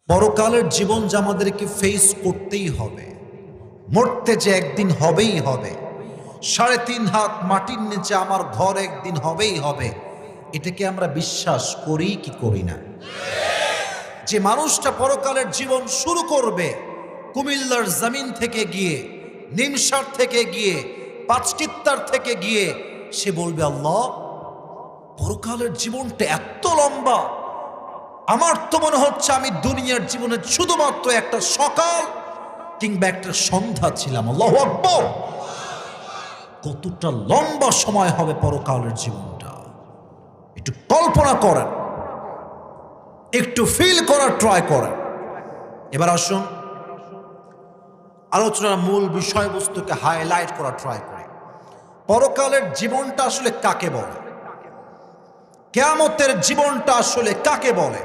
পরকালের জীবন যে আমাদেরকে ফেস করতেই হবে, মরতে যে একদিন হবেই হবে, ৩.৫ হাত মাটির নিচে আমার ঘর একদিন হবেই হবে, এটাকে আমরা বিশ্বাস করি কি করি না? যে মানুষটা পরকালের জীবন শুরু করবে কুমিল্লার জমিন থেকে গিয়ে, নিমসার থেকে গিয়ে, পাঁচকিত্তার থেকে গিয়ে, সে বলবে আল্লাহ, পরকালের জীবনটা এত লম্বা, আমার তো মনে হচ্ছে আমি দুনিয়ার জীবনে শুধুমাত্র একটা সকাল কিংবা একটা সন্ধ্যা ছিলাম। আল্লাহু আকবার! কতটা লম্বা সময় হবে পরকালের জীবনটা, একটু কল্পনা করেন, একটু ফিল করার ট্রাই করেন। এবার আসুন আলোচনার মূল বিষয়বস্তুকে হাইলাইট করার ট্রাই করি। পরকালের জীবনটা আসলে কাকে বলে? কিয়ামতের জীবনটা আসলে কাকে বলে?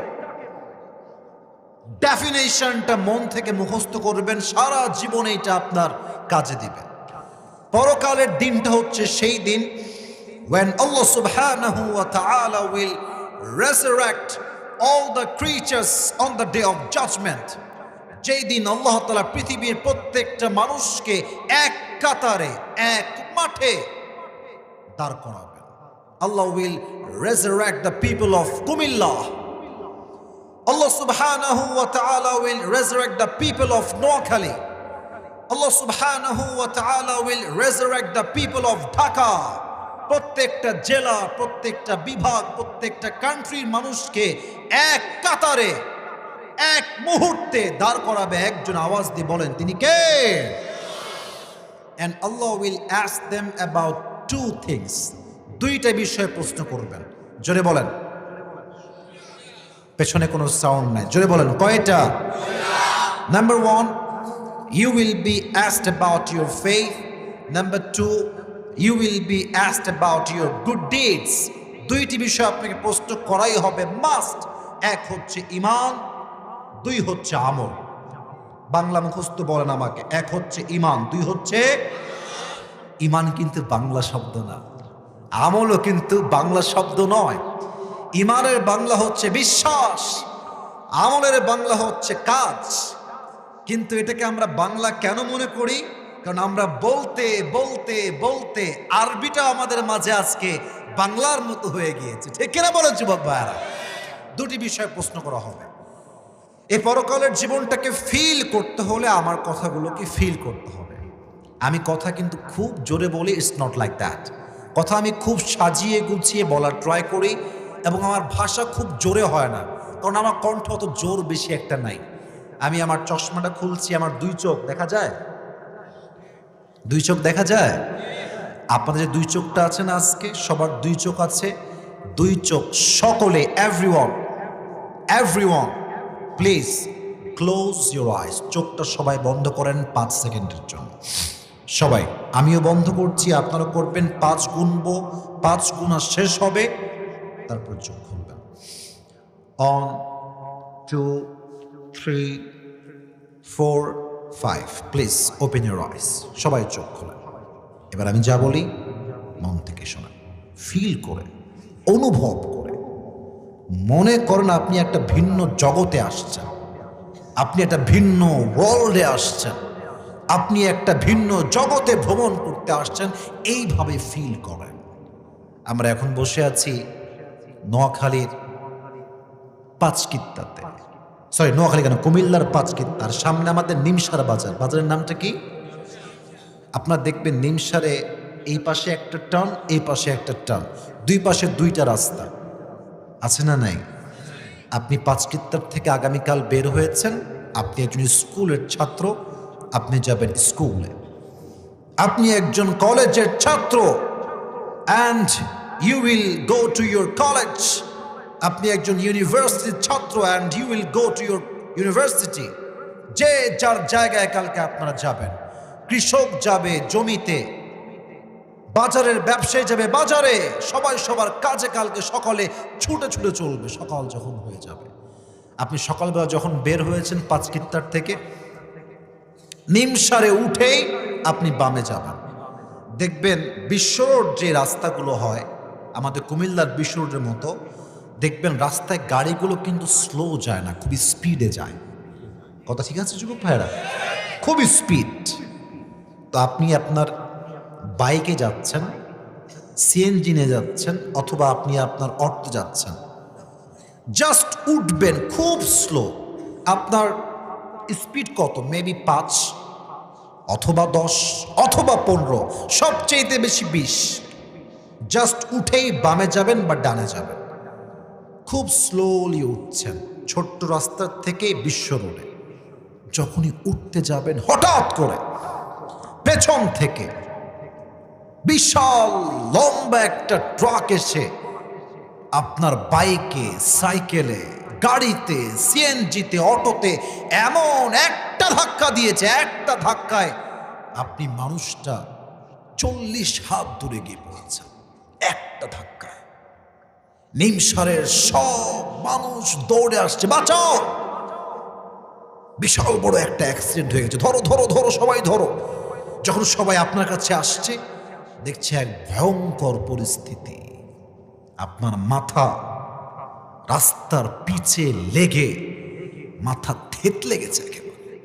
ডেফিনেশনটা মন থেকে মুখস্থ করবেন, সারা জীবন এটা আপনার কাজে দিবে। পরকালের দিনটা হচ্ছে সেই দিন when Allah subhanahu wa ta'ala will resurrect all the creatures on the day of judgment. যেই দিন আল্লাহ তাআলা পৃথিবীর প্রত্যেকটা মানুষকে এক কাতারে, এক মাঠে দাঁড় করাবেন। Allah will resurrect the people of Kumillah. Allah subhanahu wa ta'ala will resurrect the people of Noakhali. Allah subhanahu wa ta'ala will resurrect the people of Dhaka. প্রত্যেকটা জেলা, প্রত্যেকটা বিভাগ, প্রত্যেকটা কান্ট্রির মানুষকে এক কাতারে, এক মুহূর্তে দাঁড় করাবে একজন। আওয়াজ দিয়ে বলেন তিনি কে? And Allah will ask them about two things. দুইটা বিষয়ে প্রশ্ন করবেন। জোরে বলেন। পেছনে কোনো সাউন্ড নাই, জোরে বলেন কয়টা? Number 1, you will be asked about your faith. Number 2, you will be asked about your good deeds. দুইটি বিষয় আপনাকে প্রশ্ন করাই হবে, মাস্ট। এক হচ্ছে ঈমান, দুই হচ্ছে আমল। বাংলা মুখস্থ বলেন আমাকে। এক হচ্ছে ঈমান, দুই হচ্ছে ঈমান কিন্তু বাংলা শব্দ না, আমলও কিন্তু বাংলা শব্দ নয়। ঈমানের বাংলা হচ্ছে বিশ্বাস, আমলের বাংলা হচ্ছে কাজ। কিন্তু এটাকে আমরা বাংলা কেন মনে করি? কারণ আমরা বলতে বলতে বলতে আরবিটা আমাদের মাঝে আজকে বাংলার মতো হয়ে গিয়েছে। ঠিক কিনা বলেন যুবক ভাইয়ারা? দুটি বিষয় প্রশ্ন করা হবে। এই পরকালের জীবনটাকে ফিল করতে হলে আমার কথাগুলোকে ফিল করতে হবে। আমি কথা কিন্তু খুব জোরে বলি, ইটস নট লাইক দ্যাট। কথা আমি খুব সাজিয়ে গুছিয়ে বলার ট্রাই করি, এবং আমার ভাষা খুব জোরে হয় না, কারণ আমার কণ্ঠ অত জোর বেশি একটা নাই। আমি আমার চশমাটা খুলছি, আমার দুই চোখ দেখা যায়, দুই চোখ দেখা যায়। আপনাদের যে দুই চোখটা আছে না, আজকে সবার দুই চোখ আছে। দুই চোখ সকলে, everyone please close your eyes. চোখটা সবাই বন্ধ করেন 5 সেকেন্ডের জন্য। সবাই, আমিও বন্ধ করছি, আপনারা করবেন। 5 গুনবো, 5 গুণা শেষ হবে, তারপর চোখ খুলবেন। 1 2 3 4 5 প্লিজ ওপেন ইউর আইস। সবাই চোখ খোলেন। এবার আমি যা বলি মন থেকে শোনেন, ফিল করে, অনুভব করে। মনে করেন আপনি একটা ভিন্ন জগতে আসছেন, আপনি একটা ভিন্ন ওয়ার্ল্ডে আসছেন, আপনি একটা ভিন্ন জগতে ভ্রমণ করতে আসছেন। এইভাবে ফিল করেন। আমরা এখন বসে আছি নোয়াখালীর পাঁচকিত্তাতে, সরি নোয়াখালী কেন, কুমিল্লার পাঁচকিত্তার সামনে আমাদের নিমসার বাজার। বাজারের নামটা কি? আপনারা দেখবেন নিমসারে এই পাশে একটা টার্ন, এই পাশে একটা টার্ন, দুই পাশে দুইটা রাস্তা আছে না নাই? আপনি পাঁচকিত্তার থেকে আগামীকাল বের হয়েছেন, আপনি একজন স্কুলের ছাত্র, আপনি যাবেন স্কুলে। আপনি একজন কলেজের ছাত্র, and you will go to your college. আপনি একজন ইউনিভার্সিটির ছাত্র, and you will go to your university. যে যার জায়গায় কালকে আপনারা যাবেন। কৃষক যাবে জমিতে, বাজারের ব্যবসায়ী যাবে বাজারে, সবাই সবার কাজে কালকে সকালে ছুটে ছুটে চলবে। সকাল যখন হয়ে যাবে, আপনি সকালবেলা যখন বের হয়েছেন পাঁচকিত্তার থেকে, নিমসারে উঠেই আপনি বামে যাবেন। দেখবেন বিশ্ব রোড যে রাস্তাগুলো হয় আমাদের কুমিল্লার বিশ্ব রোডের মতো, দেখবেন রাস্তায় গাড়িগুলো কিন্তু স্লো যায় না, খুবই স্পিডে যায়। কথা ঠিক আছে যুবক ভাইরা? খুব স্পিড। তো আপনি আপনার বাইকে যাচ্ছেন, সিএনজি নিয়ে যাচ্ছেন, অথবা আপনি আপনার অটো যাচ্ছেন, জাস্ট উঠবেন খুব স্লো। আপনার স্পিড কত? মেবি 5 অথবা 10 অথবা 15, সবচেয়ে বেশি 20। জাস্ট উঠেই বামে যাবেন বা ডানে যাবেন, খুব স্লোলি উঠছেন ছোট্ট রাস্তার থেকে বিশ্ব রোডে। যখনই উঠতে যাবেন হঠাৎ করে পেছন থেকে বিশাল লম্বা একটা ট্রাক এসে আপনার বাইকে, সাইকেলে, গাড়িতে, সিএনজিতে, অটোতে এমন একটা ধাক্কা দিয়েছে, একটা ধাক্কায় আপনি মানুষটা 40 হাত দূরে গিয়ে পড়েছেন। একটা ধাক্কায় নিমসারের সব মানুষ দৌড়ে আসছে, বাঁচাও। বিশাল বড় একটা অ্যাক্সিডেন্ট হয়ে গেছে, ধরো ধরো ধরো, সবাই ধরো। যখন সবাই আপনার কাছে আসছে, দেখছে এক ভয়ঙ্কর পরিস্থিতি। আপনার মাথা রাস্তার পিছে লেগে মাথা থেতলে গেছে একেবারে,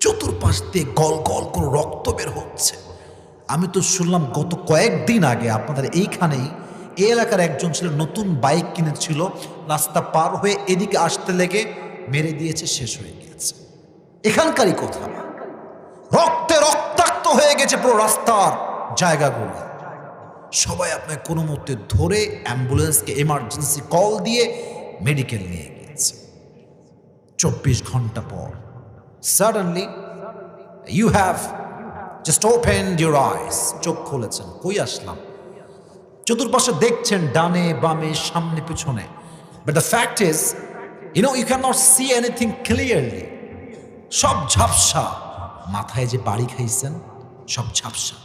চতুর্পাশ দিয়ে গল গল করে রক্ত বের হচ্ছে। আমি তো শুনলাম গত কয়েকদিন আগে আপনাদের এইখানেই এই এলাকার একজন ছিল, নতুন বাইক কিনেছিল, রাস্তা পার হয়ে এদিকে আসতে লেগে মেরে দিয়েছে, শেষ হয়ে গিয়েছে। এখানকারই কথা, রক্তে রক্তাক্ত হয়ে গেছে পুরো রাস্তার জায়গাগুলো। সবাই আপনাকে কোনো মতে ধরে অ্যাম্বুলেন্সকে এমার্জেন্সি কল দিয়ে মেডিকেল নিয়ে গিয়েছে। 24 ঘন্টা পর suddenly you have just opened your eyes, চোখ খুলেছেন। কই আসলাম? চতুর্পাশে দেখছেন ডানে বামে সামনে পিছনে, but the fact is you can not see anything clearly. সব ঝাপসা। মাথায় যে বাড়ি খাইছেন সব ঝাপসা,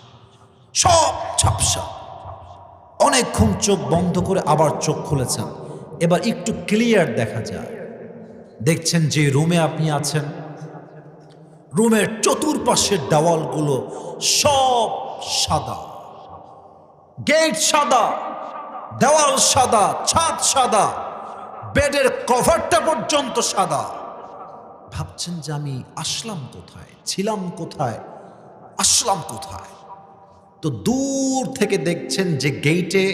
সব ঝাপসা। অনেকক্ষণ চোখ বন্ধ করে আবার চোখ খুলেছেন, এবার একটু ক্লিয়ার দেখা যায়। দেখছেন যে রুমে আপনি আছেন, রুমের চতুর্পাশের দেওয়ালগুলো সব সাদা, গেট সাদা, দেওয়াল সাদা, ছাদ সাদা, বেডের কভারটা পর্যন্ত সাদা। ভাবছেন যে আমি আসলাম কোথায়, ছিলাম কোথায়, আসলাম কোথায়? তো দূর থেকে দেখছেন যে গেটে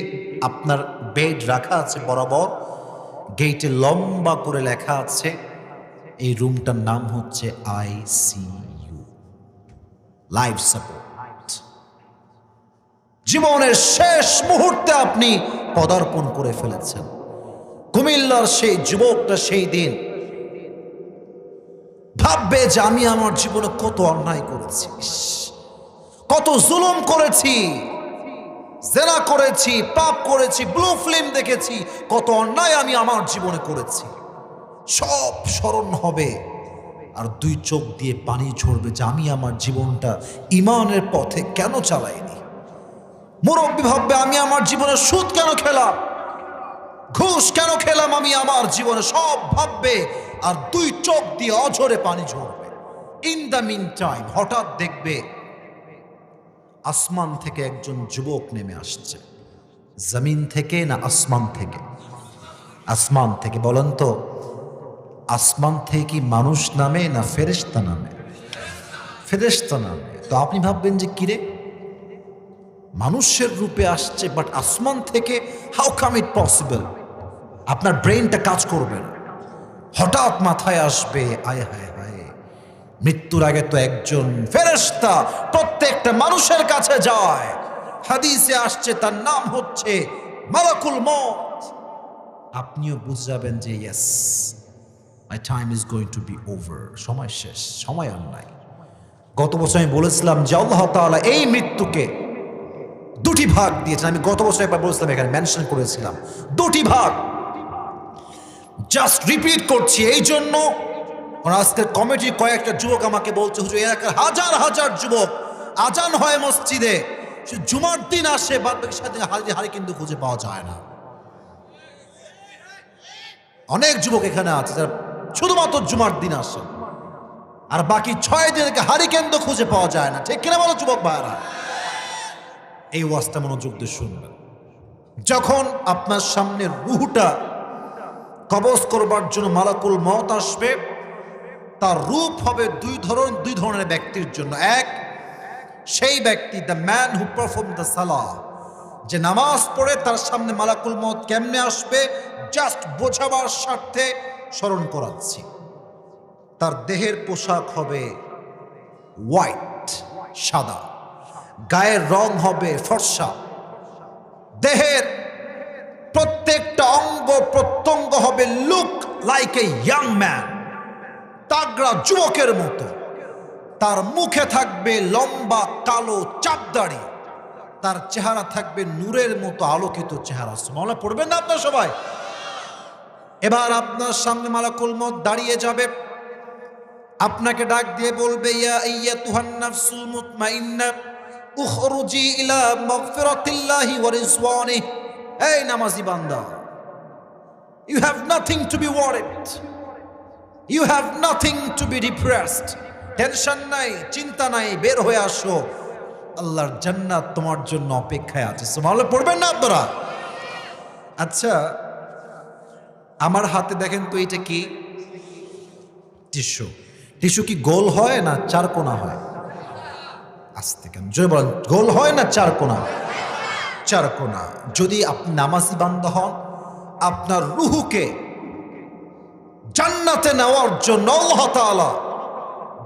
আপনার বেড রাখা আছে বরাবর, গেটে লম্বা করে লেখা আছে এই রুমটার নাম হচ্ছে আইসিইউ, লাইফ সাপোর্ট। জীবনের শেষ মুহূর্তে আপনি পদার্পণ করে ফেলেছেন। কুমিল্লার সেই যুবকটা সেই দিন ভাববে যে আমি আমার জীবনে কত অন্যায় করেছি, কত জুলুম করেছি, জেনা করেছি, পাপ করেছি, ব্লু ফিল্ম দেখেছি, কত অন্যায় আমি আমার জীবনে করেছি। সব স্মরণ হবে আর 2 চোখ দিয়ে পানি ঝরবে যে আমি আমার জীবনটা ইমানের পথে কেন চালাইনি। মুরব্বী ভাববে আমি আমার জীবনে সুদ কেন খেলাম, ঘুষ কেন খেলাম আমি আমার জীবনে, সব ভাববে আর 2 চোখ দিয়ে অঝরে পানি ঝরবে। ইন দ্য মিন টাইম হঠাৎ দেখবে আসমান থেকে একজন যুবক নেমে আসছে। জমিন থেকে না আসমান থেকে? আসমান থেকে। বলেন তো, আসমান থেকে কি মানুষ নামে না ফেরেশতা নামে? ফেরেশতা নামে। তো আপনি ভাববেন যে কিরে, মানুষের রূপে আসছে বাট আসমান থেকে, হাউ কাম ইট পসিবল? আপনার ব্রেনটা কাজ করবে না। হঠাৎ মাথায় আসবে আয় হায় হায়, মৃত্যুর আগে তো একজন ফেরেশতা প্রত্যেকটা মানুষের কাছে যায়। হাদিসে আসছে তার নাম হচ্ছে মালাকুল মউত। আপনিও বুঝে যাবেন যে yes, my time is going to be over, সময় শেষ, সময় আর নাই। গত বছর আমি বলেছিলাম যে আল্লাহ তাআলা এই মৃত্যুকে 2টি ভাগ দিয়েছেন। আমি গত বছর একবার বলেছিলাম, এখানে মেনশন করেছিলাম 2টি ভাগ। জাস্ট রিপিট করছি এই জন্য, আজকের কমিটির কয়েকটা যুবক আমাকে বলছে হুজুর এলাকার হাজার হাজার যুবক আজান হয় মসজিদে, জুমার দিন আসে, বাদ বাকি সাথে হারি কিন্তু খুঁজে পাওয়া যায় না। অনেক যুবক এখানে আছে যারা শুধুমাত্র জুমার দিন আসে, আর বাকি 6 দিনকে হারি কেন্দ্র খুঁজে পাওয়া যায় না। ঠিক কিনা বলো যুবক ভাইরা? এই ওয়াজটা মনোযোগ দিয়ে শুনবেন। যখন আপনার সামনে রুহটা কবজ করবার জন্য মালাকুল মউত আসবে, তার রূপ হবে দুই ধরনের ব্যক্তির জন্য। এক, সেই ব্যক্তি, the man who perform the salah, যে নামাজ পড়ে তার সামনে মালাকুল মউত কেমনে আসবে জাস্ট বোঝাবার স্বার্থে স্মরণ করাচ্ছি। তার দেহের পোশাক হবে হোয়াইট, সাদা, গায়ের রং হবে ফর্সা, দেহের প্রত্যেকটা অঙ্গ প্রত্যঙ্গ হবে look like a young man, তাগড়া যুবকের মতো। তার মুখে থাকবে লম্বা কালো চাপদাড়ি, তার চেহারা থাকবে নূরের মতো আলোকিত চেহারা। সুবহানাল্লাহ পড়বেন না আপনারা সবাই? এবার আপনার সামনে মালাকুল মউত দাঁড়িয়ে যাবে, আপনাকে ডাক দিয়ে বলবে, ইয়া আইয়াতুহান নাফসুল মুতমাইন্না উখরুজি ইলা মাগফিরাতিল্লাহি ওয়া রিজওয়ানিহি। এই নামাজি বান্দা, you have nothing to be worried, you have nothing to be depressed. Tension নাই, চিন্তা নাই, বের হয়ে আসো, আল্লাহর জান্নাত তোমার জন্য অপেক্ষায় আছে। সুবহানাল্লাহ পড়বেন না আপনারা? আচ্ছা, আমার হাতে দেখেন তো, এটা কি? টিস্যু। টিস্যু কি গোল হয় না চার কোনা হয়? আস্তে কেন, জয় বলেন, গোল হয় না চার কোনা? চার কোনা। যদি আপনি নামাজি বান্দা হন, আপনার রুহুকে জান্নাতে নেওয়ার জন্য আল্লাহ তাআলা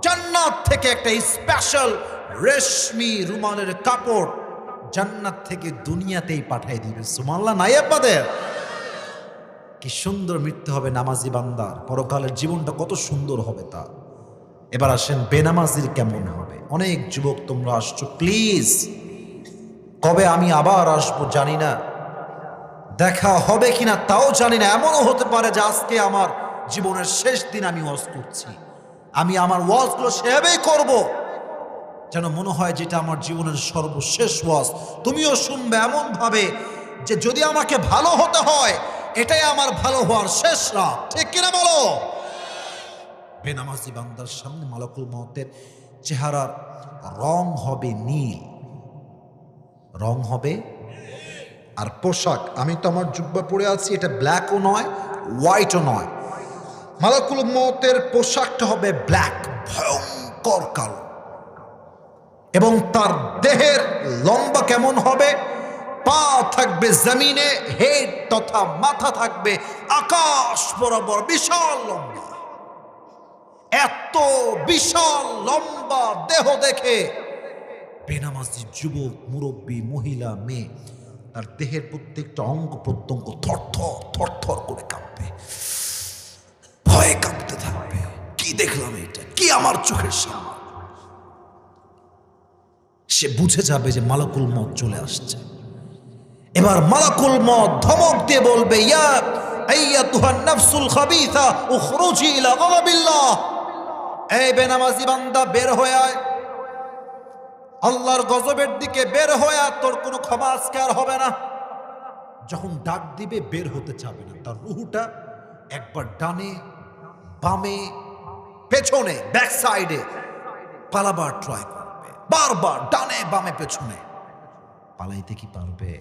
জান্নাত থেকে একটা স্পেশাল রেশমি রুমালের কাপড় জান্নাত থেকে দুনিয়াতেই পাঠিয়ে দিবে। সুবহানাল্লাহ নাই আপনাদের? কি সুন্দর মৃত্যু হবে নামাজি বান্দার, পরকালের জীবনটা কত সুন্দর হবে তা। এবার আসেন বেনামাজির কেমন হবে। অনেক যুবক তোমরা আসছো, প্লিজ, কবে আমি আবার আসবো জানি না, দেখা হবে কিনা তাও জানি না। এমনও হতে পারে যে আজকে আমার জীবনের শেষ দিন আমি ওয়াজ করছি। আমি আমার ওয়াজগুলো সেভাবেই করব যেন মনে হয় যেটা আমার জীবনের সর্বশেষ ওয়াজ। তুমিও শুনবে এমন ভাবে যে যদি আমাকে ভালো হতে হয়, এটাই আমার ভালো হওয়ার শেষ রাত। ঠিক কিনা বলো? বেনামাজি বান্দার সামনে মালাকুল মউতের চেহারার রং হবে নীল, রং হবে। আর পোশাক, আমি তো আমার জুব্বা পরে আছি, এটা ব্ল্যাকও নয় হোয়াইটও নয়। মালাকুল মউতের পোশাকটা হবে ব্ল্যাক, ভয়ঙ্কর কালো। এবং তার দেহের লম্বা কেমন হবে? পা থাকবে জমিনে, হেড তথা মাথা থাকবে আকাশ বরাবর, বিশাল লম্বা। এত বিশাল লম্বা দেহ দেখে বেনামাজি যুবক, মুরব্বী, মহিলা, মেয়ে, তার দেহের প্রত্যেকটা অঙ্গ প্রত্যঙ্গ থরথর থরথর করে কাঁপবে, ভয়ে কাঁপতে থাকবে। কি দেখলাম এটা, কি আমার চোখের সামনে? সে বুঝে যাবে যে মালাকুল মউত চলে আসছে। এবার মালাকুল মউত ধমক দিয়ে বলবে, ইয়া আইয়াতুহান নাফসুল খাবিসা উখরুজি ইলা গাযাবিল্লাহ। এই বেনামাজি বান্দা, বের হয়ে আয়, আল্লাহর গজবের দিকে বের হয়ে আয়, তোর কোনো ক্ষমা আজকে আর হবে না। যখন ডাক দিবে বের হতে চাবে না, তার রুহুটা একবার ডানে বামে পেছনে ব্যাক সাইডে পালাবার ট্রাই করবে, বারবার ডানে বামে পেছনে। পালাইতে কি পারবে?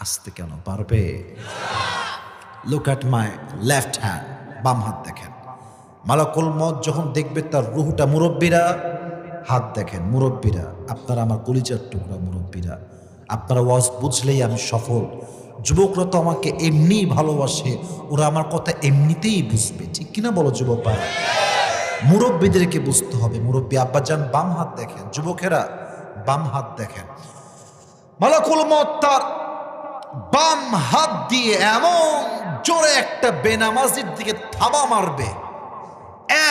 আসতে কেন পারবে? Look at my left hand, বাম হাত দেখেন। মালাকুল মউত যখন দেখবে তার রুহুটা, মুরব্বীরা হাত দেখেন, মুরব্বীরা, আপনারা আমার কলিজার টুকরা মুরব্বীরা, আপনারা ওয়াজ বুঝলেই আমি সফল। যুবকরা তো আমাকে এমনিই ভালোবাসে, ওরা আমার কথা এমনিতেই বুঝবে। ঠিক কিনা বলো যুবক ভাই? মুরব্বীদেরকে বুঝতে হবে। মুরব্বী আব্বাজান বাম হাত দেখেন, যুবকেরা বাম হাত দেখেন। মালাকুল মউত তার বাম হাত দিয়ে এমন জোরে একটা বেনামাজির দিকে থাবা মারবে,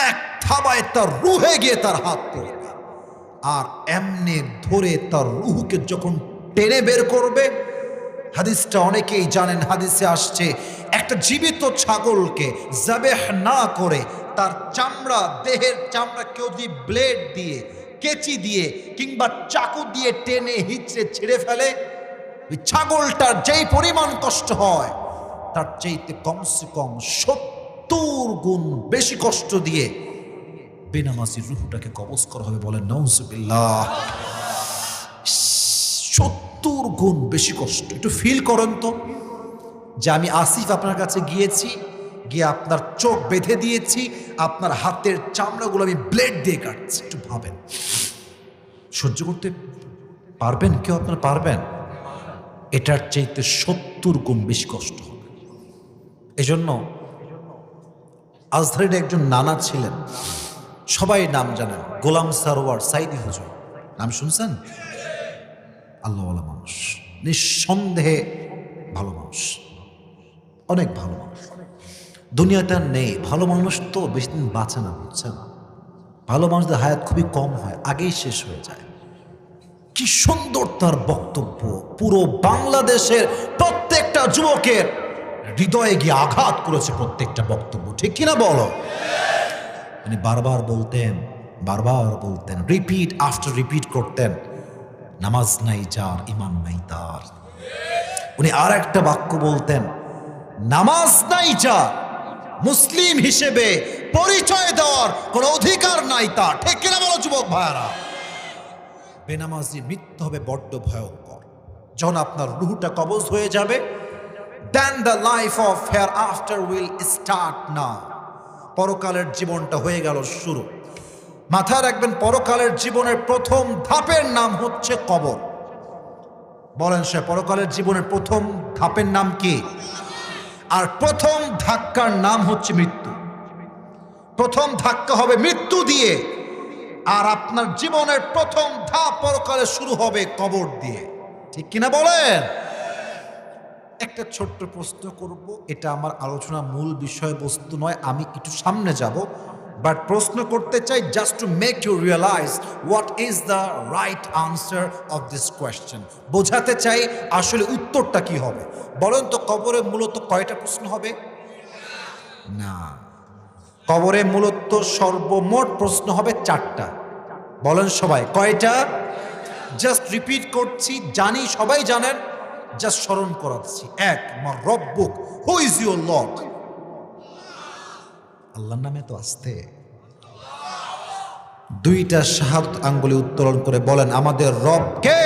এক থাবায় তার রুহে গিয়ে তার হাত পড়বে। আর এমনি ধরে তার রুহকে যখন টেনে বের করবে, হাদিসটা অনেকেই জানেন, হাদিসে আসছে একটা জীবিত ছাগলকে জাবেহ না করে তার চামড়া, দেহের চামড়া কেউ যদি ব্লেড দিয়ে, কেচি দিয়ে কিংবা চাকু দিয়ে টেনে হিচড়ে ছিঁড়ে ফেলে, ওই ছাগলটার যেই পরিমাণ কষ্ট হয় তার চাইতে কমসে কম 70 গুণ বেশি কষ্ট দিয়ে বেনামাজির রূহটাকে কবজ করা হবে। বলেন নাউজুবিল্লাহ। 70 গুণ বেশি কষ্ট। একটু ফিল করেন তো যে আমি আসিফ আপনার কাছে গিয়েছি, গিয়ে আপনার চোখ বেঁধে দিয়েছি, আপনার হাতের চামড়াগুলো আমি ব্লেড দিয়ে কাটছি। একটু ভাবেন, সহ্য করতে পারবেন? কেউ আপনারা পারবেন? এটার চাইতে 70 গুণ বেশি কষ্ট হবে। এজন্য আজহারের একজন নানা ছিলেন, সবাই নাম জানেন, গোলাম সারোয়ার সাইদি হুজুর। নাম শুনছেন? আল্লাহওয়ালা মানুষ, নিঃসন্দেহে ভালো মানুষ, অনেক ভালো মানুষ। দুনিয়াতে আর নেই ভালো মানুষ, তো বেশি দিন বাঁচে না, বুঝছেন? ভালো মানুষদের হায়াত খুবই কম হয়, আগেই শেষ হয়ে যায়। কি সুন্দর তার বক্তব্য, পুরো বাংলাদেশের প্রত্যেকটা যুবকের হৃদয়ে গিয়ে আঘাত করেছে প্রত্যেকটা বক্তব্য, ঠিক কিনা বলো? মানে বারবার বলতেন, রিপিট আফটার রিপিট করতেন, নামাজ নাই যার ইমান নাই তার। উনি আর একটা বাক্য বলতেন, নামাজ নাই যার মুসলিম হিসেবে পরিচয় দেওয়ার কোন অধিকার নাই তার, ঠিক কিনা বলো যুবক ভাইয়ারা? বেনামাজি মৃত্যু হবে বড্ড ভয়ঙ্কর। যখন আপনার রুহটা কবজ হয়ে যাবে, then the life of hereafter will start now. পরকালের জীবনটা হয়ে গেল শুরু। মাথায় রাখবেন, পরকালের জীবনের প্রথম ধাপের নাম হচ্ছে কবর। বলেন সে পরকালের জীবনের প্রথম ধাপের নাম কি? আর প্রথম ধাক্কার নাম হচ্ছে মৃত্যু। প্রথম ধাক্কা হবে মৃত্যু দিয়ে, আর আপনার জীবনের প্রথম ধাপ পরকালে শুরু হবে কবর দিয়ে, ঠিক কিনা বলেন? একটা ছোট্ট প্রশ্ন করব, এটা আমার আলোচনা মূল বিষয়বস্তু নয়, আমি একটু সামনে যাব, বাট প্রশ্ন করতে চাই just to make you realise what is the right answer of this question. বোঝাতে চাই আসলে উত্তরটা কি হবে। বলেন তো, কবরে মূলত কয়টা প্রশ্ন হবে? না, কবরে মূলত সর্বমোট প্রশ্ন হবে 4টা। বলেন সবাই, কয়টা? জাস্ট রিপিট করছি, জানি সবাই জানেন, জাস্ট স্মরণ করাচ্ছি। 1, মা রব্বুক, হু ইজ ইউর লর্ড? আল্লাহর নামে তো আসতে। 2টা শাহাদাত আঙ্গুলে উত্তোলন করে বলেন, আমাদের রব কে?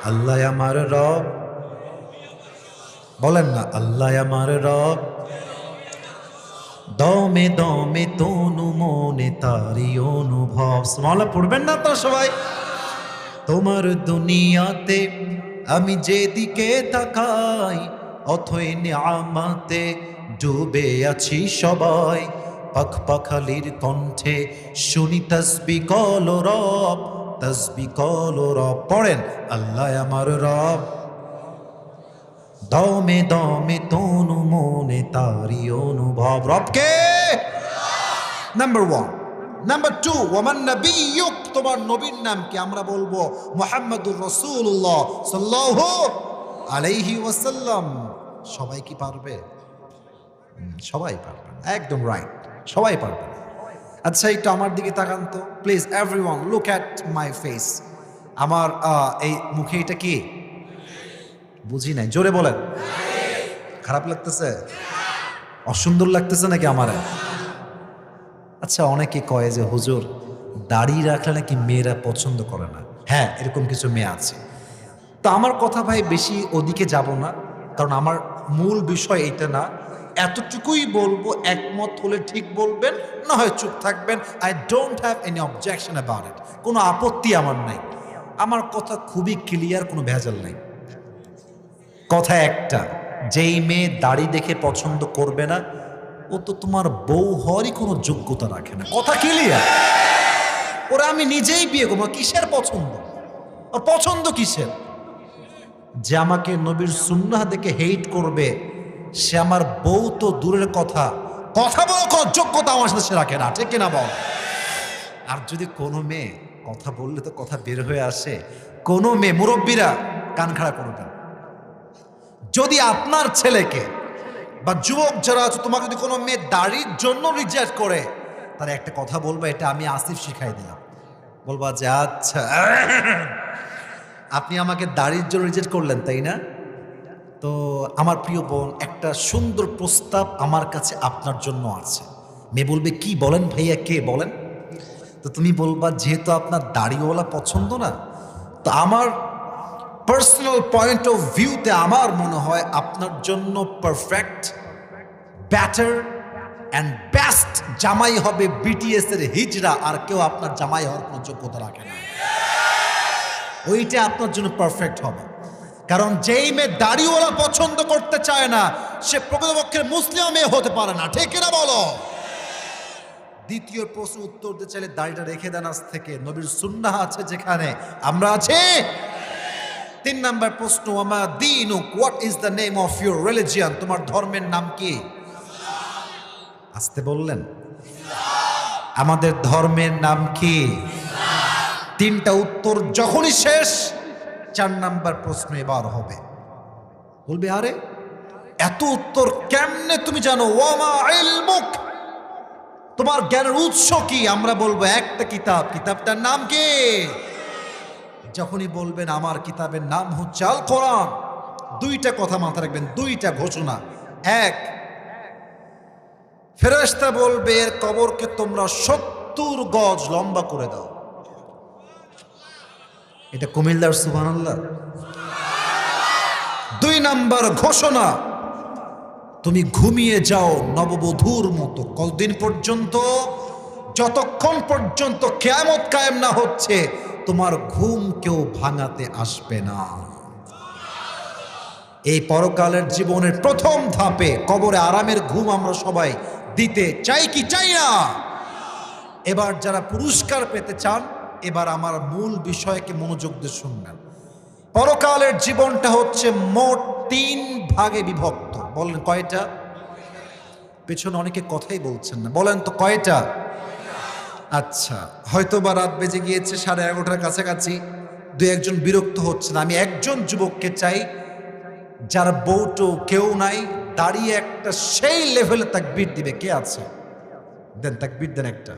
আল্লাহ আমার রব। বলেন না, আল্লাহ আমার রব। দমে দমে তনু মনে তারি অনুভব। সুবহানাল্লাহ পড়বেন না তো সবাই? তোমার দুনিয়াতে আমি যেদিকে তাকাই, অথই নিয়ামতে ডুবে আছি সবাই। পাখ পাখালির কণ্ঠে শুনি তসবি কল রব, তসবি কল রব। পড়েন, আল্লাহ আমার রব। দমে দমে তনু মনে তারি অনুভব। রবকে নাম্বার 1। নাম্বার 2, ওয়ামান নবিয়্যুক, তোমার নবীর নাম কি? আমরা বলবো মুহাম্মাদুর রাসূলুল্লাহ সাল্লাল্লাহু আলাইহি ওয়াসাল্লাম। সবাই কি পারবে? সবাই পারবে, একদম রাইট, সবাই পারবে। আচ্ছা, একটু আমার দিকে তাকান তো please, everyone look at my face. আমার এই মুখে এটা কি? বুঝি নাই, জোরে বলেন। খারাপ লাগতেছে? অসুন্দর লাগতেছে নাকি আমার? আচ্ছা, অনেকে কয় যে হুজুর দাড়ি রাখলে নাকি মেয়েরা পছন্দ করে না। হ্যাঁ, এরকম কিছু মেয়ে আছে। তো আমার কথা ভাই বেশি ওদিকে যাব না, কারণ আমার মূল বিষয় এটা না। এতটুকুই বলবো, একমত হলে ঠিক বলবেন, না হয় চুপ থাকবেন। I don't have any objection about it. কোনো আপত্তি আমার নাই। আমার কথা খুবই ক্লিয়ার, কোনো ভেজাল নাই। কথা একটা, যেই মেয়ে দাড়ি দেখে পছন্দ করবে না, ও তো তোমার বউ হওয়ারই কোনো যোগ্যতা রাখে না। কথা ক্লিয়ার? ওরা আমি নিজেই বিয়ে করবো, কিসের পছন্দ? আর পছন্দ কিসের? যে আমাকে নবীর সুন্নাহ দেখে হেইট করবে, সে আমার বউ তো দূরের কথা, কথা বলার কোনো যোগ্যতা আমার সাথে সে রাখে না, ঠিক কিনা বল? আর যদি কোনো মেয়ে, কথা বললে তো কথা বের হয়ে আসে, কোনো মেয়ে, মুরব্বীরা কান খাড়া করবেন, যদি আপনার ছেলেকে বা যুবক যারা আছে, তোমাকে যদি কোনো মেয়ে দাড়ির জন্য রিজেক্ট করে, তার একটা কথা বলবা, এটা আমি আসিফ শিখাই দিলাম। বলবা যে আচ্ছা, আপনি আমাকে দাড়ির জন্য রিজেক্ট করলেন, তাই না? তো আমার প্রিয় বোন, একটা সুন্দর প্রস্তাব আমার কাছে আপনার জন্য আছে। মেয়ে বলবে, কি বলেন ভাইয়া, কে বলেন? তো তুমি বলবা, যেহেতু আপনার দাড়িওয়ালা পছন্দ না, তো আমার পার্সোনাল পয়েন্ট অফ ভিউতে আমার মনে হয় আপনার জন্য পারফেক্ট বেটার অ্যান্ড বেস্ট জামাই হবে বিটিএস এর হিজড়া, আর কেউ আপনার জামাই হওয়ার কোনো যোগ্যতা রাখে না। ওইটা আপনার জন্য পারফেক্ট হবে। কারণ যেই মেয়ে দাড়িওয়ালা পছন্দ করতে চায় না, সে প্রকৃতপক্ষে মুসলিম মেয়ে হতে পারে না। ঠিক কিনা বলো? দ্বিতীয় প্রশ্ন উত্তর দিতে চাইলে দাড়িটা রেখে দেন আজ থেকে। নবীর সুন্নাহ আছে যেখানে, আমরা আছি। 3 নাম্বার প্রশ্ন, ওয়ামা দীনুক, what is the name of your religion? তোমার ধর্মের নাম কি? আসতে বললেন। আমাদের ধর্মের নাম কি? 3টা উত্তর যখনই শেষ, 4 নাম্বার প্রশ্ন এবার হবে। বলবে আরে এত উত্তর কেমনে তুমি জানো? ওয়ামা ইলমুক, তোমার জ্ঞানের উৎস কি? আমরা বলবো একটা কিতাব, কিতাবটার নাম কি? যখনই বলবেন আমার কিতাবের নাম হচ্ছে আল কোরআন, 2টা কথা মাথায় রাখবেন, 2টা ঘোষণা। 1, ফেরেশতা বলবে এর কবরকে তোমরা 70 গজ লম্বা করে দাও। এটা কুমিল্লার সুবহানাল্লাহ। 2 নাম্বার ঘোষণা, তুমি ঘুমিয়ে যাও নববধূর মতো। কতদিন পর্যন্ত? যতক্ষণ পর্যন্ত কিয়ামত কায়েম না হচ্ছে, তোমার ঘুম কেউ ভাঙাতে আসবে না। এই পরকালের জীবনের প্রথম ধাপে কবরে আরামের ঘুম আমরা সবাই দিতে চাই কি চাই না? এবার যারা পুরস্কার পেতে চান, এবার আমার মূল বিষয়কে মনোযোগ দিয়ে শুনবেন। পরকালের জীবনটা হচ্ছে মোট 3 ভাগে বিভক্ত। বলেন কয়টা? পেছনে অনেকে কথাই বলছেন না, বলেন তো কয়টা? আচ্ছা, হয়তো বা রাত বেজে গিয়েছে 11:30টার কাছাকাছি, 2-1জন বিরক্ত হচ্ছেন। আমি একজন যুবককে চাই যার বউটো কেউ নাই, দাঁড়িয়ে একটা সেই লেভেলে তাকবীর দিবে। কে আছে? দেন তাকবীর দেন একটা।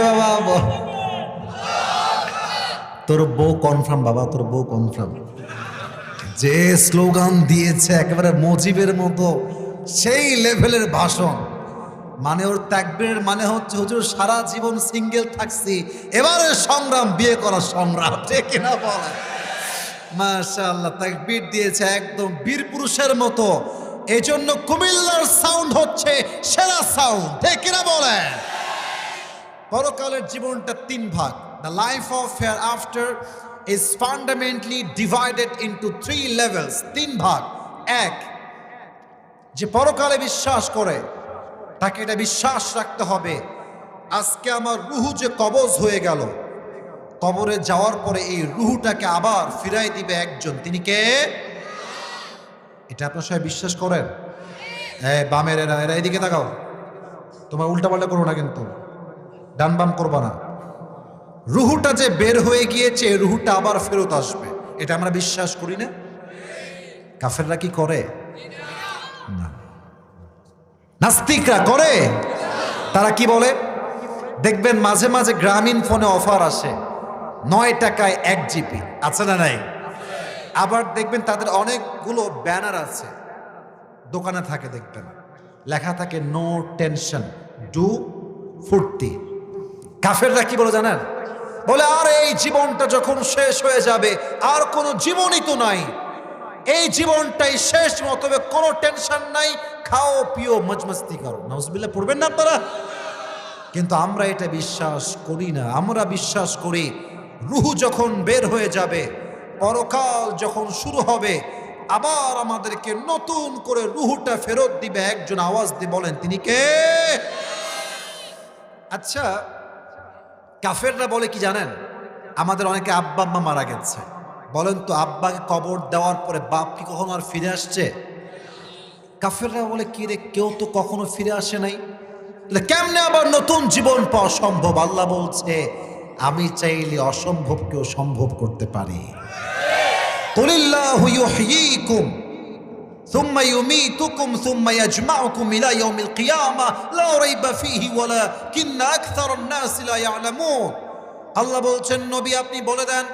বাবা তোর বউ কনফার্ম, বাবা তোর বউ কনফার্ম। যে স্লোগান দিয়েছে একেবারে মুজিবের মতো, সেই লেভেলের ভাষণ। মানে ওর তাকবীরের মানে হচ্ছে হুজুর সারা জীবন সিঙ্গেল থাকছি, এবারে সংগ্রাম, বিয়ে করার সংগ্রাম। ঠিক কিনা বলে? মাশাআল্লাহ, তাকবীর দিয়েছে একদম বীর পুরুষের মতো। এই জন্য কুমিল্লার সাউন্ড হচ্ছে সেরা সাউন্ড। ঠিক কিনা বলে? পরকালের জীবনটা 3 ভাগ। The life of hereafter is fundamentally divided into 3 levels. 3 ভাগ। 1, যে পরকালে বিশ্বাস করে তাকে এটা বিশ্বাস রাখতে হবে আজকে আমার রুহু যে কবজ হয়ে গেল, কবরে যাওয়ার পরে এই রুহুটাকে আবার ফিরাই দিবে একজন। তিনি কে? এটা আপনার সবাই বিশ্বাস করেন? বামের এরা এদিকে তাকাও, তোমার উল্টাপাল্টা করবো না কিন্তু, ডান বাম করবা না। রুহুটা যে বের হয়ে গিয়েছে, রুহুটা আবার ফেরত আসবে, এটা আমরা বিশ্বাস করি না? কাফেররা কি করে? না। নাস্তিকরা করে। তারা কি বলে? দেখবেন মাঝে মাঝে গ্রামীণ ফোনে অফার আসে, 9 টাকায় 1 GB, আছে না নাই? আবার দেখবেন তাদের অনেকগুলো ব্যানার আছে, দোকানে থাকে, দেখবেন লেখা থাকে নো টেনশন, ডু ফুর্তি। কাফেররা কি বলে জানেন? বলে আর এই জীবনটা যখন শেষ হয়ে যাবে আর কোনো জীবনই তো নাই, এই জীবনটাই শেষ, তবে কোনো টেনশন নাই, খাও পিও মজমস্তি করো। নাউজুবিল্লাহ পড়বেন না আপনারা? কিন্তু আমরা এটা বিশ্বাস করি না। আমরা বিশ্বাস করি রুহু যখন বের হয়ে যাবে, পরকাল যখন শুরু হবে, আবার আমাদেরকে নতুন করে রুহুটা ফেরত দিবে একজন। আওয়াজ দিয়ে বলেন তিনি কে? আচ্ছা, কাফেররা বলে কি জানেন? আমাদের অনেকে আব্বা আম্মা মারা গেছে, বলেন তো আব্বাকে কবর দেওয়ার পরে বাপ কি কখনো আর ফিরে আসছে? কাফেররা বলে কি রে, কেউ তো কখনো ফিরে আসে নাই। তাহলে কেমনে আবার নতুন জীবন পাওয়া সম্ভব? আল্লাহ বলছে আমি চাইলে অসম্ভবকেও সম্ভব করতে পারি। কুলিল্লাহু ইউহয়ীকুম সুম্মা ইউমীতুকুম সুম্মা ইয়াজমাউকুম ইলা ইয়াউমিল কিয়ামাহ লা রাইবা ফীহি ওয়ালাকিন্না আকসারান নাসি লা ইয়ালামুন। আল্লাহ বলছেন নবী আপনি বলে দেন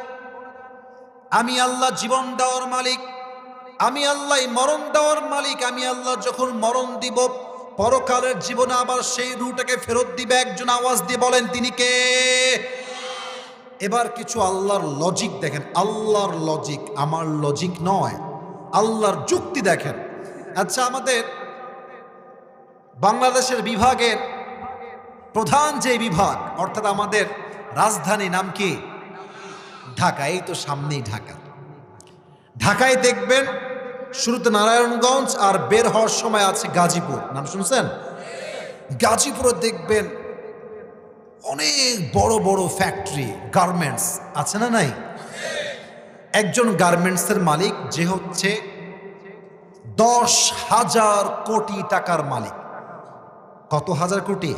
আমি আল্লাহ জীবন দেওয়ার মালিক, আমি আল্লাহ মরণ দেওয়ার মালিক। আমি আল্লাহ যখন মরণ দিব পরকালের জীবনে আবার সেই রূহটাকে ফেরত দিবে একজন। আওয়াজ দিয়ে বলেন তিনি কে? এবার কিছু আল্লাহর লজিক দেখেন, আল্লাহর লজিক, আমার লজিক নয়, আল্লাহর যুক্তি দেখেন। আচ্ছা, আমাদের বাংলাদেশের বিভাগের প্রধান যে বিভাগ অর্থাৎ আমাদের রাজধানী নাম কি? ঢাকা। এই তো সামনেই ঢাকা। ঢাকায় দেখবেন শুরুতে নারায়ণগঞ্জ আর বের হওয়ার সময় আছে গাজীপুর। নাম শুনছেন? গাজীপুরে দেখবেন অনেক বড় বড় ফ্যাক্টরি, গার্মেন্টস আছে না নাই? একজন গার্মেন্টসের মালিক যে হচ্ছে 10,000 কোটি টাকার মালিক। কত হাজার কোটি?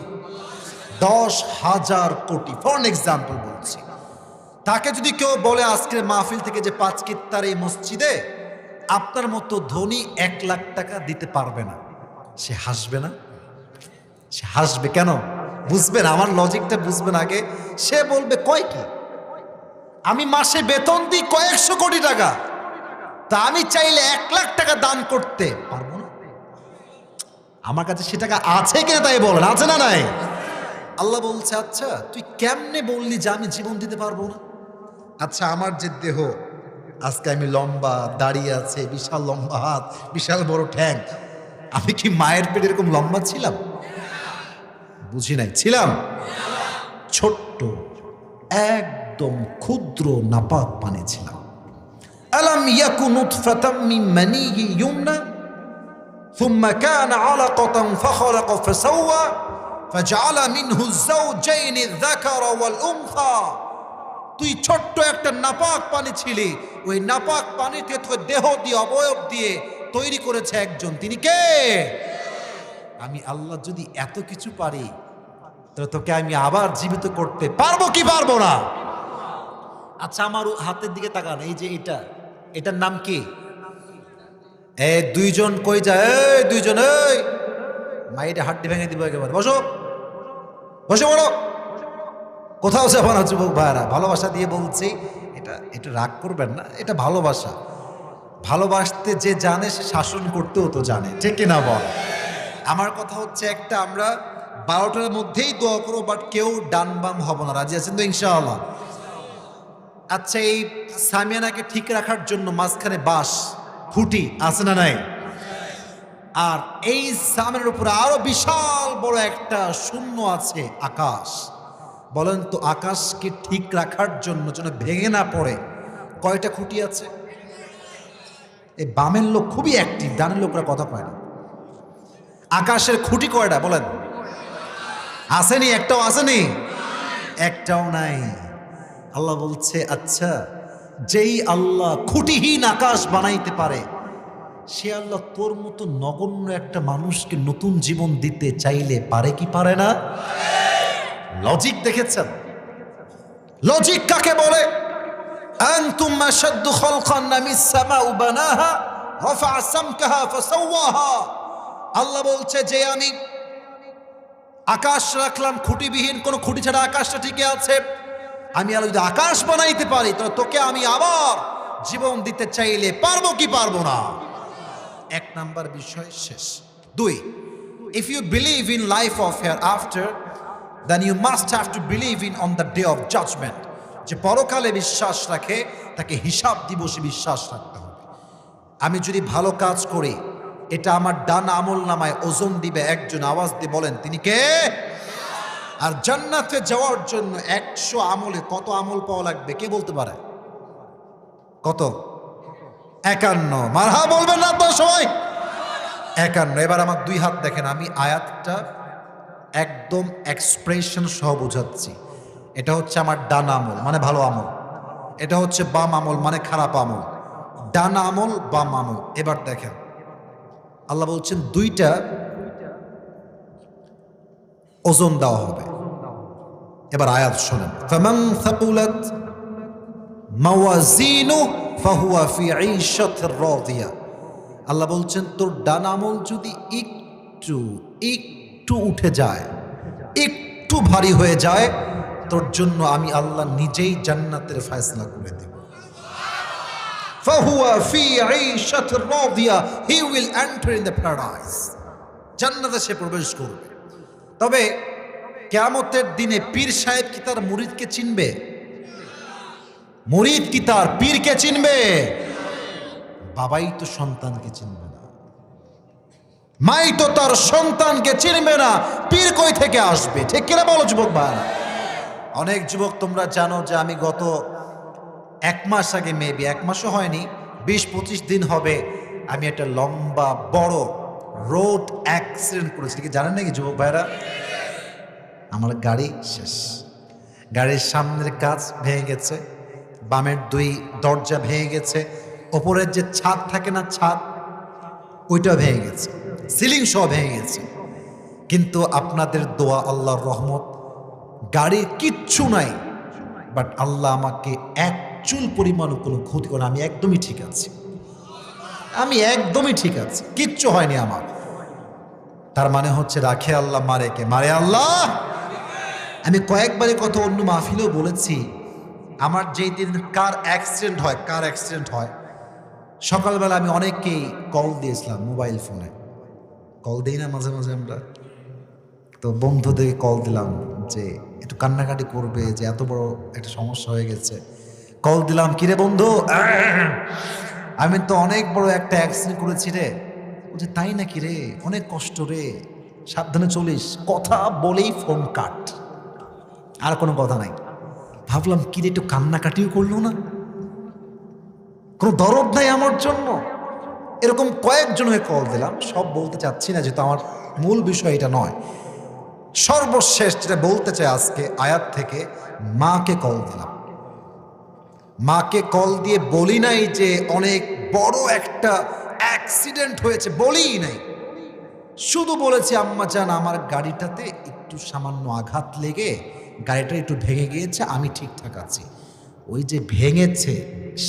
10,000 কোটি। ফর এক্সাম্পল বলছি, তাকে যদি কেউ বলে আজকের মাহফিল থেকে যে 5 কিত্তার এই মসজিদে আপনার মতো ধনী 1 লাখ টাকা দিতে পারবে না, সে হাসবে না? সে হাসবে কেন? বুঝবেন আমার লজিকটা, বুঝবেন আগে। সে বলবে কয় কি, আমি মাসে বেতন দিই কয়েকশো কোটি টাকা, তা আমি চাইলে 1 লাখ টাকা দান করতে পারবো না? আমার কাছে সে টাকা আছে কিনা তাই বলেন, আছে না নাই? আল্লাহ বলছে আচ্ছা তুই কেমনে বললি যে আমি জীবন দিতে পারবো না? আচ্ছা, আমার যে দেহ আজকে আমি লম্বা, দাঁড়িয়ে আছে, বিশাল লম্বা হাত, বিশাল বড় ঠ্যাং, আমি কি মায়ের পেটে এরকম লম্বা ছিলাম? বুঝি নাই। ছিলাম ছোট্ট, একদম ক্ষুদ্র নাপাক পানি ছিলাম। আলাম ইয়াকু নুতফাতাম মিন মানিয়্যিন ইউমনা সুম্মা কানা আলাকাতান ফাখালাকা ফাসাওয়া ফাজআলা মিনহু যাওজাইনি আয-যাকারা ওয়াল উনসা। তুই ছোট্ট একটা নাপাক পানি ছিলি, ওই নাপাক পানিতে তোর দেহ দিয়ে, অবয়ব দিয়ে তৈরি করেছে একজন। তিনি কে? আমি আল্লাহ যদি এত কিছু পারি তাহলে তোকে আমি আবার জীবিত করতে পারবো কি পারবো না? আচ্ছা, আমার হাতের দিকে তাকান, এই যে এটার নাম কি? এই দুইজন কই যায়? এই দুইজন, এই মাইটা হাড্ডি ভেঙে দিব একেবারে। বসো বসে বলো, কোথাও যাবো না যুবক ভাইরা। ভালোবাসা দিয়ে বলছি, এটা একটু রাগ করবেন না, এটা ভালোবাসা। ভালোবাসতে যে জানে সে শাসন করতেও তো জানে, ঠিক কিনা বল? আমার কথা হচ্ছে একটা, আমরা 12টার মধ্যেই দোয়া করো, বাট কেউ ডান বাম হব না। রাজি আছেন তো ইনশাআল্লাহ? আচ্ছা, এই সামিয়ানাকে ঠিক রাখার জন্য মাঝখানে বাঁশ খুঁটি আছে না নাই? আর এই সামিয়ানার উপরে আরো বিশাল বড় একটা শূন্য আছে, আকাশ। বলেন তো আকাশকে ঠিক রাখার জন্য যেন ভেঙে না পড়ে কয়টা খুঁটি আছে? এই বামের লোক খুবই অ্যাক্টিভ, ডানের লোকরা কথা কয় না। আকাশের খুঁটি কয়টা বলেন? আসেনি? একটাও আসেনি? একটাও নাই। আল্লাহ বলছে আচ্ছা, যেই আল্লাহ খুঁটিহীন আকাশ বানাইতে পারে, সে আল্লাহ তোর মতো নগণ্য একটা মানুষকে নতুন জীবন দিতে চাইলে পারে কি পারে না? লজিক দেখেছেন? লজিক কাকে বলে? আনতুম আশাদ্দু খালকান মিস সামাউ বানাহা রাফা সামকাহা ফাসাওয়াহা। আল্লাহ বলছে যে আমি আকাশ রাখলাম খুঁটিবিহীন, কোন খুঁটি ছাড়া আকাশটা ঠিকই আছে। আমি আল্লাহ যদি আকাশ বানাইতে পারি তাহলে তোকে আমি আবার জীবন দিতে চাইলে পারবো কি পারবো না? 1 নাম্বার বিষয় শেষ। 2, if you believe in life of hereafter, then you must have to believe in on the day of judgment. যে পরকালে বিশ্বাস রাখে তাকে হিসাব দিবসে বিশ্বাস রাখতে হবে। আমি যদি ভালো কাজ করি এটা আমার ডান আমল নামায় ওজন দিবে একজন। আওয়াজ দিয়ে বলেন তিনি কে? আর জান্নাতে যাওয়ার জন্য 100 আমলে কত আমল পাওয়া লাগবে কে বলতে পারে? কত? 51। মারহা বলবেন না তো সবাই? 51। এবার আমার 2 হাত দেখেন, আমি আয়াতটা একদম এক্সপ্রেশন সহ বোঝাচ্ছি। এটা হচ্ছে আমার ডান আমল মানে ভালো আমল, এটা হচ্ছে বাম আমল মানে খারাপ আমল। ডান আমল, বাম আমল। এবার দেখেন আল্লাহ বলছেন 2টা ওজন দেওয়া হবে। এবার আয়াত শোনেন, ফামান থাকুলাত মাওয়াজিনু ফাহুয়া ফি ঈশাতির রাদিয়া। আল্লাহ বলছেন তোর ডান আমল যদি একটু উঠে যায়, একটু ভারী হয়ে যায়, তোর জন্য আমি আল্লাহ নিজেই জান্নাতের ফয়সালা করে দেব। ফাহুয়া ফি ঈশাতির রাদিয়া, he will enter in the paradise, জান্নাতে সে প্রবেশ করবে। তবে কিয়ামতের দিনে পীর সাহেব কি তার মুরিদকে চিনবে? মুরিদ কি তার পীরকে চিনবে? বাবাই তো সন্তানকে চিনবে না, মাই তো তার সন্তানকে চিনবে না, পীর কই থেকে আসবে? ঠিক কিনা বলো যুবক ভাই? অনেক যুবক তোমরা জানো যে আমি গত 1 মাস আগে, মেবি 1 মাসও হয়নি, 20-25 দিন হবে, আমি একটা লম্বা বড় রোড অ্যাক্সিডেন্ট করেছি। কি জানেন নাকি যুবক ভাইরা? আমার গাড়ি শেষ, গাড়ির সামনের কাঁচ ভেঙে গেছে, বামের 2 দরজা ভেঙে গেছে, ওপরের যে ছাদ থাকে না, ছাদ, ওইটা ভেঙে গেছে, সিলিং সহ ভেঙে গেছে। কিন্তু আপনাদের দোয়া, আল্লাহর রহমত, গাড়ির কিচ্ছু নাই, বাট আল্লাহ আমাকে 1 চুল পরিমাণ কোনো ক্ষতি করে, আমি একদমই ঠিক আছি, আমি একদমই ঠিক আছি, কিচ্ছু হয়নি আমার। তার মানে হচ্ছে রাখে আল্লাহ, মারে কে? মারে আল্লাহ। আমি কয়েকবারই কথা অন্য মাহফিলেও বলেছি, আমার যেই দিন কার অ্যাক্সিডেন্ট হয়, সকালবেলা আমি অনেককেই কল দিয়েছিলাম, মোবাইল ফোনে কল দিই না মাঝে মাঝে আমরা, তো বন্ধুদেরকে কল দিলাম যে একটু কান্নাকাটি করবে, যে এত বড় একটা সমস্যা হয়ে গেছে। কল দিলাম, কিরে বন্ধু, আমি তো অনেক বড় একটা অ্যাক্সিডেন্ট করেছি রে। বলছে তাই নাকি রে, অনেক কষ্ট রে, সাবধানে চলিস। কথা বলেই ফোন কাট, আর কোনো কথা নাই। ভাবলাম কিরে, একটু কান্নাকাটিও করলো না, কোনো দরদ নাই আমার জন্য। এরকম কয়েকজনকে কল দিলাম, সব বলতে চাচ্ছি না, যেহেতু আমার মূল বিষয় এটা নয়। সর্বশেষ যেটা বলতে চাই আজকে আয়াত থেকে, মাকে কল দিলাম। মাকে কল দিয়ে বলি নাই যে অনেক বড় একটা অ্যাক্সিডেন্ট হয়েছে, বলিই নাই, শুধু বলেছি আম্মা জান আমার গাড়িটাতে একটু সামান্য আঘাত লেগে গাড়িটা একটু ভেঙে গিয়েছে, আমি ঠিকঠাক আছি। ওই যে ভেঙেছে,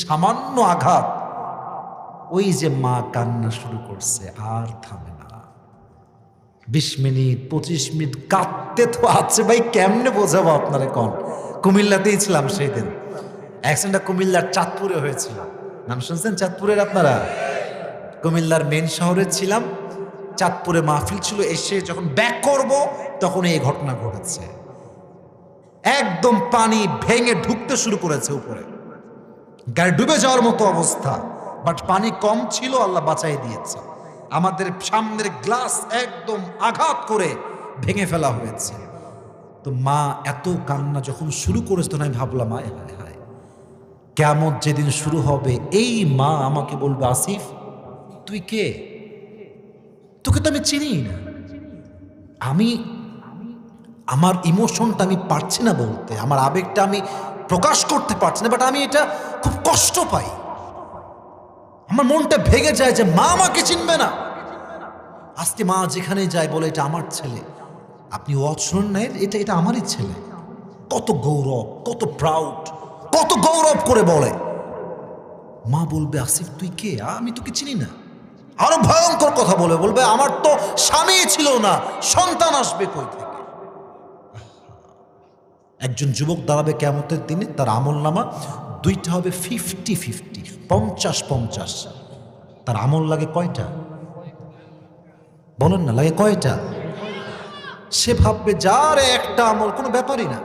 সামান্য আঘাত, ওই যে মা কান্না শুরু করছে, আর থামে না। 20 মিনিট 25 মিনিট কাঁদতে তো আছে ভাই, কেমনে বোঝাবো আপনারা কোন? কুমিল্লাতেই ছিলাম সেই দিন, অ্যাক্সিডেন্টটা কুমিল্লার চাঁদপুরে হয়েছিল। নাম শুনছেন চাঁদপুরের আপনারা? কুমিল্লার মেন শহরে ছিলাম, চাঁদপুরে মাহফিল ছিল, এসে যখন ব্যাক করব তখন এই ঘটনা ঘটেছে। একদম পানি ভেঙে ঢুকতে শুরু করেছে উপরে, গাড়ি ডুবে যাওয়ার মতো অবস্থা, বাট পানি কম ছিল, আল্লাহ বাঁচাই দিয়েছে। আমাদের সামনের গ্লাস একদম আঘাত করে ভেঙে ফেলা হয়েছে। তো মা এত কান্না যখন শুরু করেছে, তখন আমি ভাবলাম হায় হায় হায়, কিয়ামত যেদিন শুরু হবে, এই মা আমাকে বলবে আসিফ তুই কে? তোকে তো আমি চিনি না। আমি আমার ইমোশনটা আমি পারছি না বলতে, আমার আবেগটা আমি প্রকাশ করতে পারছি না, বাট আমি এটা খুব কষ্ট পাই, আমার মনটা ভেঙে যায় যে মা আমাকে চিনবে না। আজকে মা যেখানে যায় বলে এটা আমার ছেলে। আপনি ওয়াজ শুনুন না, এটা আমারই ছেলে। কত গৌরব, কত প্রাউড, কত গৌরব করে বলে। মা বলবে আসিফ তুই কে? আমি তোকে চিনি না। আরো ভয়ঙ্কর কথা বলবে আমার তো স্বামী ছিল না, সন্তান আসবে কই থেকে? একজন যুবক দাঁড়াবে কিয়ামতের দিনে, তার আমল নামা দুইটা হবে 50-50, 50-50। তার আমল লাগে কয়টা বলেন না? লাগে কয়টা? সে ভাববে যার একটা আমল কোনো ব্যাপারই না,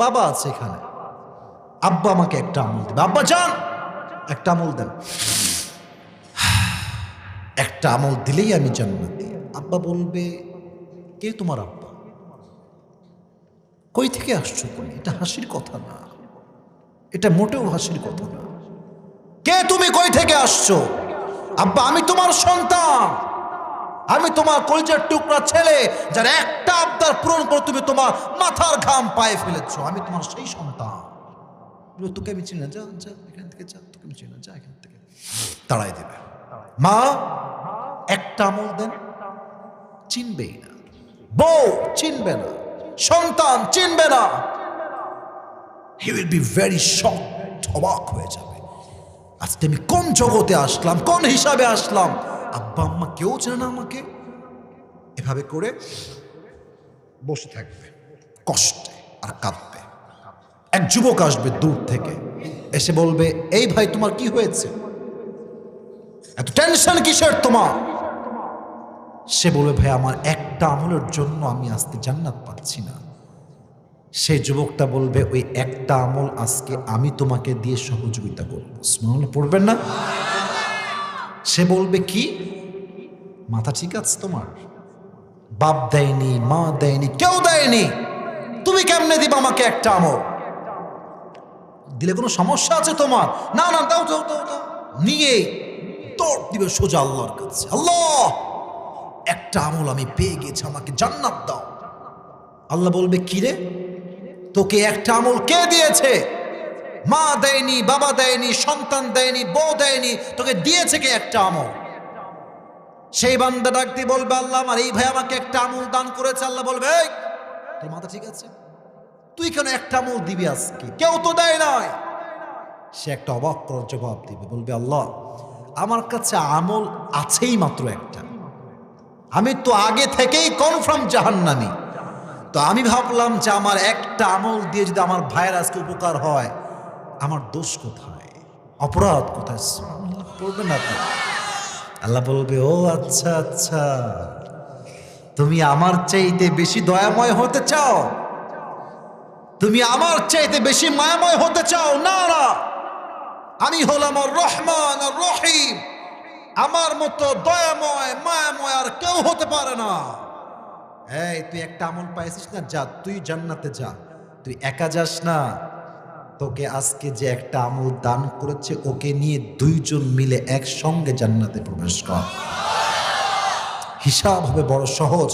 বাবা আছে এখানে, আব্বা আমাকে একটা আমল দেবে, আব্বা যান একটা আমল দেন, একটা আমল দিলেই আমি জান্নাতি। আব্বা বলবে কে তোমার আব্বা? কই থেকে আসছো তুমি? এটা হাসির কথা না, এটা মোটেও হাসির কথা না। কে তুমি? কই থেকে আসছো? আব্বা আমি তোমার সন্তান, আমি তোমার কলিজার টুকরা ছেলে, যার একটা আবদার পূরণ করে তুমি তোমার মাথার ঘাম পায়ে ফেলেছো, আমি তোমার সেই সন্তান। তোকে আমি চিনি না, যা যা এখান থেকে যা, তোকে আমি চিনি না, যা এখান থেকে, তাড়াই দেবে। মা একটা আমল দেন, চিনবেই না। বউ চিনবে না, সন্তান চিনবে না। He will be very shocked, অবাক হয়ে যাবে, আজকে আমি কোন জগতে আসলাম, কোন হিসাবে আসলাম, আব্বা আম্মা কেউ চেনে না আমাকে। এভাবে করে বসে থাকবে কষ্টে আর কাঁদবে। এক যুবক আসবে দূর থেকে, এসে বলবে, এই ভাই তোমার কি হয়েছে, এত টেনশন কিসের তোমার? সে বলবে, ভাই আমার একটা আমলের জন্য আমি আজকে জান্নাত পাচ্ছি না। সেই যুবকটা বলবে, ওই একটা আমল আজকে আমি তোমাকে দিয়ে সহযোগিতা করবো। সুবহানাল্লাহ পড়বেন না? সে বলবে, কি? মাথা ঠিক আছে তোমার? বাপ দেয়নি, মা দেয়নি, কেউ দেয়নি, তুমি কেমনে দিবা আমাকে একটা আমল? দিলে কোনো সমস্যা আছে তোমার? না না, দাও দাও দাও দাও। নিয়ে দৌড় দিবে সোজা আল্লাহর কাছে, আল্লাহ একটা আমল আমি পেয়ে গেছি, আমাকে জান্নাত দাও। আল্লাহ বলবে, কি রে, তোকে একটা আমল কে দিয়েছে? মা দেয়নি, বাবা দেয়নি, সন্তান দেয়নি, বউ দেয়নি, তোকে দিয়েছে কে একটা আমল? সেই বান্দা ডাক দিয়ে বলবে, আল্লাহ আমার এই ভাই আমাকে একটা আমল দান করেছে। আল্লাহ বলবে, এই তোর মাথা ঠিক আছে? তুই কেন একটা আমল দিবি আজকে? কেউ তো দেয় নাই। সে একটা অবাক করার জবাব দিবে, বলবে, আল্লাহ আমার কাছে আমল আছেই মাত্র একটা, আমি তো আগে থেকেই কনফার্ম জাহান্নামী। তো আমি ভাবলাম যে আমার একটা আমল দিয়ে যদি আমার ভাইয়ের আজকে উপকার হয়, আমার দোষ কোথায়, অপরাধ কোথায়? পড়বেন না আপনি? আল্লাহ বলবে, ও আচ্ছা আচ্ছা, তুমি আমার চাইতে বেশি দয়াময় হতে চাও, তুমি আমার চাইতে বেশি মায়াময় হতে চাও? না না, আমি হলাম আর রহমান আর রহিম, আমার মতো দয়াময় মায়াময় আর কেউ হতে পারে না। এই তুই একটা আমল পাইছিস না, যা তুই জান্নাতে যা, তুই একা যাস না, তোকে আজকে যে একটা আমল দান করেছে ওকে নিয়ে দুইজন মিলে একসঙ্গে জান্নাতে প্রবেশ কর। হিসাব হবে বড় সহজ।